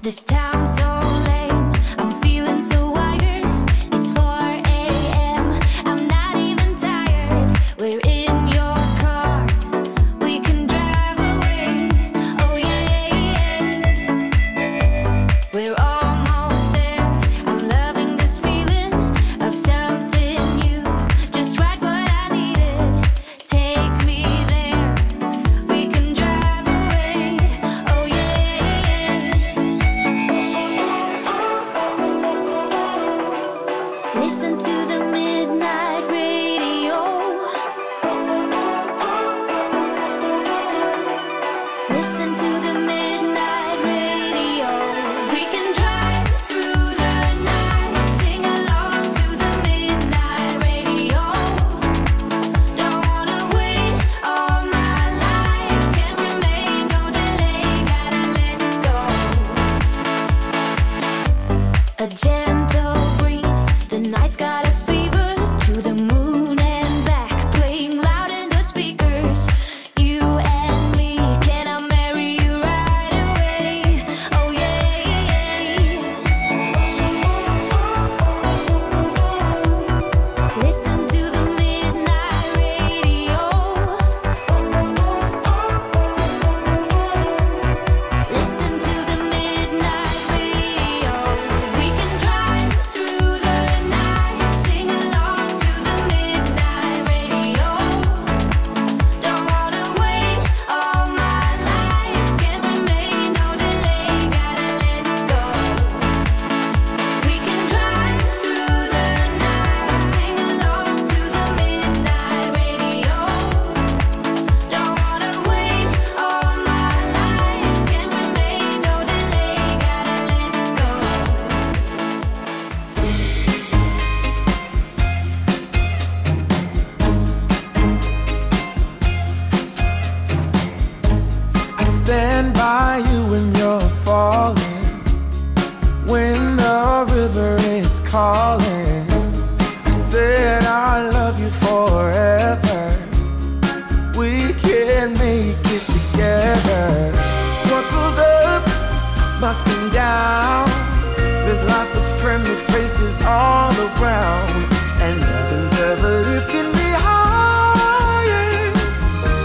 This town's so lame, I'm feeling so wired. It's 4 a.m., I'm not even tired. We're in your car, we can drive away. Oh yeah, we're almost there. I'm loving this feeling of something new. Just right what I needed. Take me there, we can drive away. Oh yeah. Listen to the midnight radio. Listen to the midnight radio. We can drive through the night, sing along to the midnight radio. Don't wanna wait all my life, can't remain, no delay, gotta let go. A gentle breeze, the night's got a fever. To the moon and back, playing loud in the speakers. You and me, can I marry you right away? Oh yeah. Listen to the midnight radio. Listen to the midnight radio. We can drive through the night, sing along to the midnight radio. Don't wanna wait all my life, can't remain, no delay, gotta let go. We can drive through the night, sing along to the midnight radio. Don't wanna wait all my life, can't remain, no delay, gotta let go. I stand by you when you're falling, when the river is calling. I said I love you forever. We can make it together. What goes up must come down. There's lots of friendly faces all around, and nothing's ever lifting me higher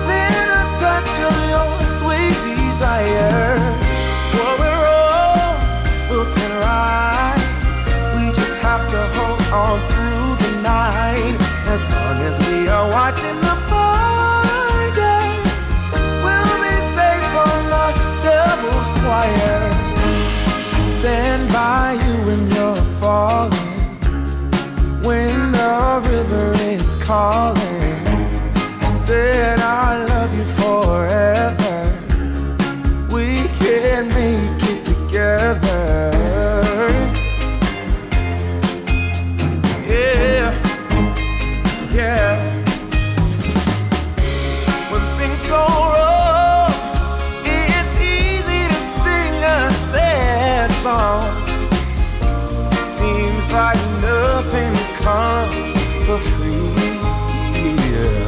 than a touch of your sweet desire. Well, we're all built in right. We just have to hold on through the night. As long as we are watching the fire, we'll be safe from the devil's choir. I stand by you when you're falling, when the river is calling. I said I love you forever. We can make it together. Yeah, yeah. When things go wrong, it's easy to sing a sad song. Seems like nothing comes for free. Yeah.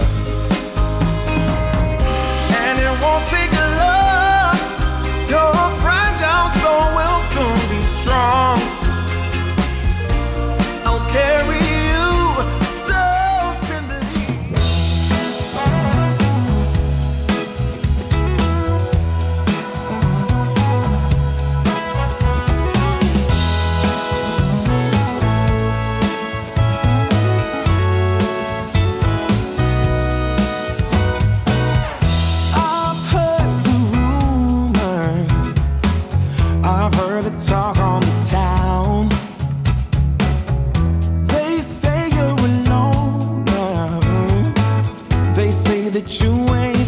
And it won't take a lot. Your fragile soul will soon be strong. I'll carry you so tenderly. I've heard the rumor, I've heard the talk on the town. They say you're alone now. They say that you ain't